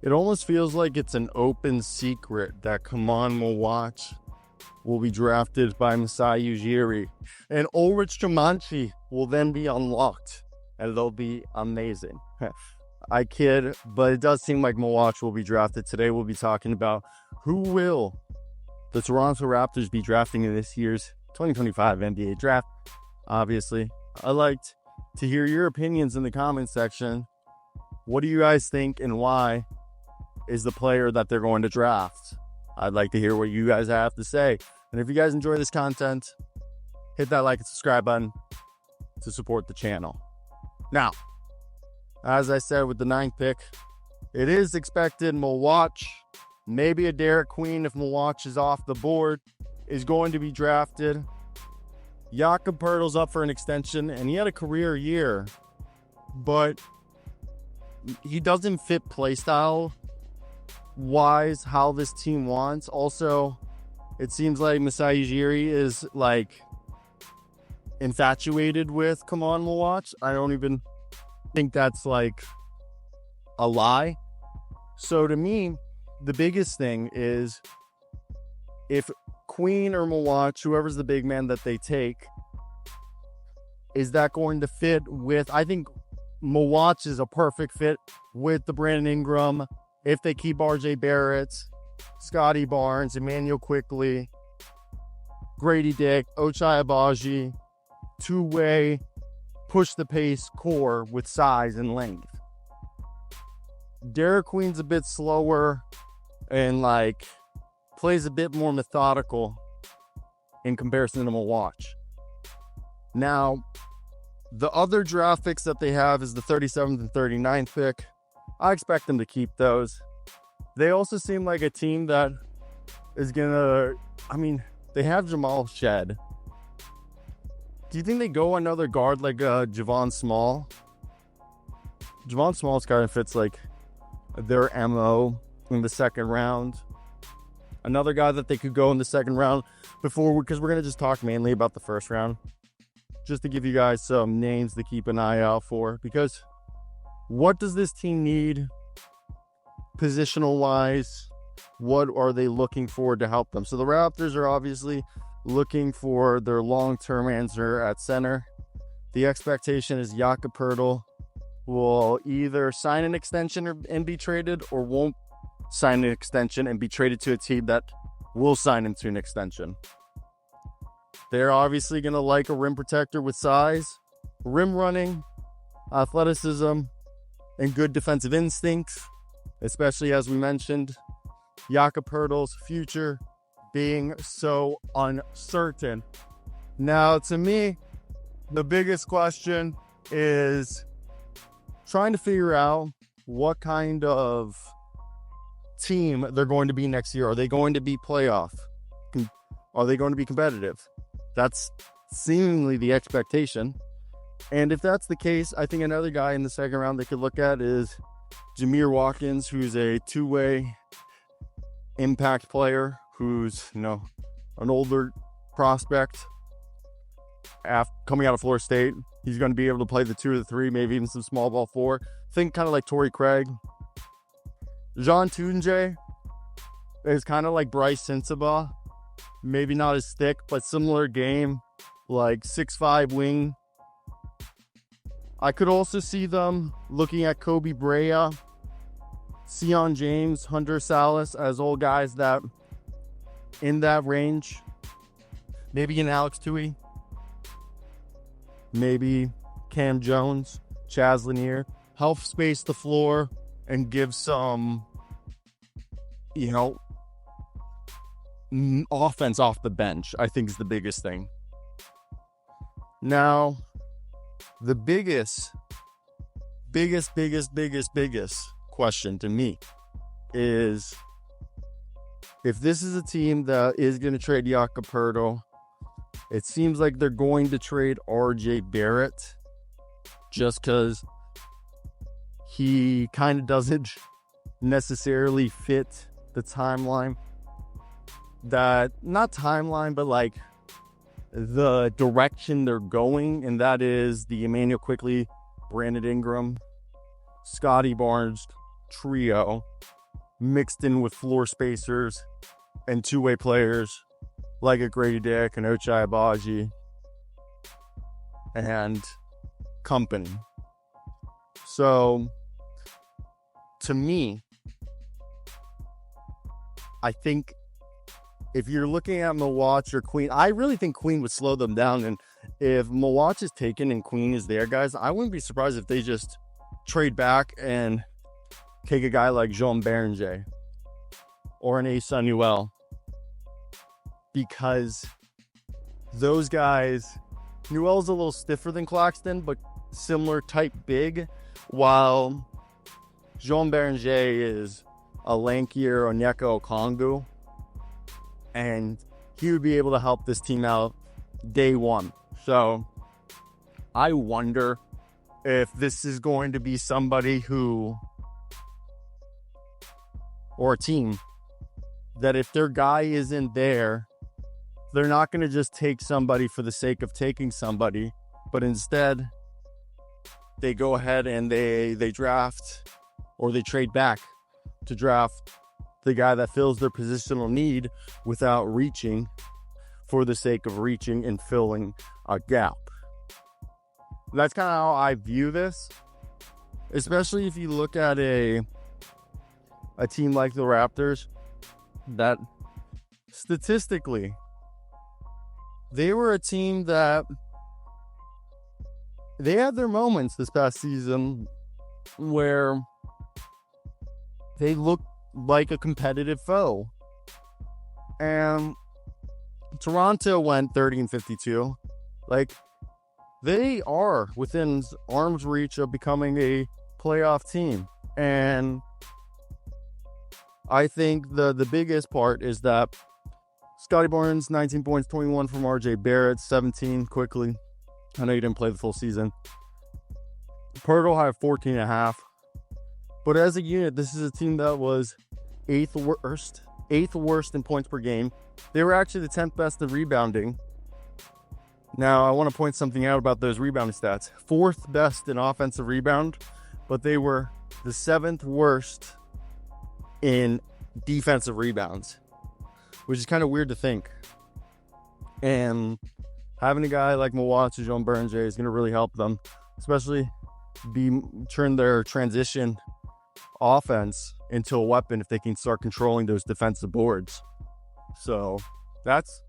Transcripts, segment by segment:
It almost feels like it's an open secret that Kaman will be drafted by Masai Ujiri, and Ulrich Jumanji will then be unlocked, and they'll be amazing. I kid, but it does seem like Milwaukee will be drafted. Today we'll be talking about who will the Toronto Raptors be drafting in this year's 2025 NBA draft. Obviously, I'd like to hear your opinions in the comment section. What do you guys think, and why is the player that they're going to draft? I'd like to hear what you guys have to say. And if you guys enjoy this content, hit that like and subscribe button to support the channel. Now, as I said with the 9th pick, it is expected Milwaukee, maybe a Derek Queen if Milwaukee is off the board, is going to be drafted. Jakob Poeltl's up for an extension, and he had a career year, but he doesn't fit playstyle wise how this team wants. Also, it seems like Masai Ujiri is like infatuated with Kaman Milwaukee. I don't even think that's like a lie. So to me, the biggest thing is if Queen or Milwaukee, whoever's the big man that they take, is that going to fit with, I think Milwaukee is a perfect fit with the Brandon Ingram. If they keep RJ Barrett, Scottie Barnes, Emmanuel Quickly, Gradey Dick, Ochai Agbaji, two-way, push the pace core with size and length. Derek Queen's a bit slower and like plays a bit more methodical in comparison to Milwaukee. Now, the other draft picks that they have is the 37th and 39th pick. I expect them to keep those. They also seem like a team that is gonna, they have Jamal Shed. Do you think they go another guard like Javon Small? Javon Small's kind of fits like their MO in the second round. Another guy that they could go in the second round because we're going to just talk mainly about the first round. Just to give you guys some names to keep an eye out for. Because what does this team need positional wise? What are they looking for to help them? So the Raptors are obviously looking for their long-term answer at center. The expectation is Jakob Poeltl will either sign an extension and be traded, or won't sign an extension and be traded to a team that will sign him to an extension. They're obviously going to like a rim protector with size, rim running, athleticism, and good defensive instincts, especially as we mentioned, Jakob Poeltl's future being so uncertain. Now, to me, the biggest question is trying to figure out what kind of team they're going to be next year. Are they going to be playoff? Are they going to be competitive? That's seemingly the expectation. And if that's the case, I think another guy in the second round they could look at is Jameer Watkins, who's a two-way impact player, who's, an older prospect coming out of Florida State. He's going to be able to play the 2 or the 3, maybe even some small ball 4. Think kind of like Torrey Craig. Jean Tunje is kind of like Bryce Sensabaugh. Maybe not as thick, but similar game, like 6'5" wing. I could also see them looking at Kobe Brea, Sion James, Hunter Salas as old guys that in that range. Maybe an Alex Tui. Maybe Cam Jones, Chaz Lanier. Help space the floor and give some, offense off the bench, I think is the biggest thing. Now, the biggest question to me is if this is a team that is going to trade Jakob Poeltl, it seems like they're going to trade RJ Barrett just because he kind of doesn't necessarily fit the timeline. Not timeline, but like the direction they're going, and that is the Emmanuel Quickly, Brandon Ingram, Scottie Barnes trio. mixed in with floor spacers and two-way players like a Gradey Dick and RJ Barrett and company. So, to me, I think if you're looking at Milwaukee or Queen, I really think Queen would slow them down. And if Milwaukee is taken and Queen is there, guys, I wouldn't be surprised if they just trade back and take a guy like RJ Barrett or an Asa Newell, because those guys, Newell's a little stiffer than Claxton, but similar type big, while RJ Barrett is a lankier Onyeka Okongwu, and he would be able to help this team out day one. So I wonder if this is going to be somebody who, or a team, that if their guy isn't there, they're not going to just take somebody for the sake of taking somebody, but instead they go ahead and they draft, or they trade back to draft the guy that fills their positional need without reaching for the sake of reaching and filling a gap. That's kind of how I view this, especially if you look at a team like the Raptors that statistically, they were a team that they had their moments this past season where they looked like a competitive foe. And Toronto went 30-52. Like, they are within arm's reach of becoming a playoff team. And I think the biggest part is that Scottie Barnes, 19 points, 21 from RJ Barrett, 17 quickly. I know you didn't play the full season. Pirtle had 14.5. But as a unit, this is a team that was eighth worst in points per game. They were actually the 10th best in rebounding. Now, I want to point something out about those rebounding stats. 4th best in offensive rebound, but they were the 7th worst in defensive rebounds, which is kind of weird to think. And having a guy like Milwaukee, RJ Barrett is going to really help them, especially turn their transition offense into a weapon if they can start controlling those defensive boards. So that's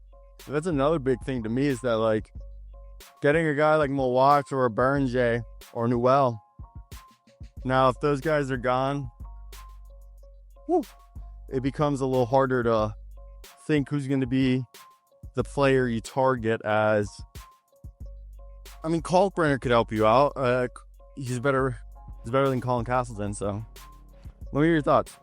another big thing to me, is that, like, getting a guy like Milwaukee or a Barrett or Newell. Now, if those guys are gone, it becomes a little harder to think who's going to be the player you target as. I mean, Kalkbrenner could help you out. He's better than Colin Castleton. So, let me hear your thoughts.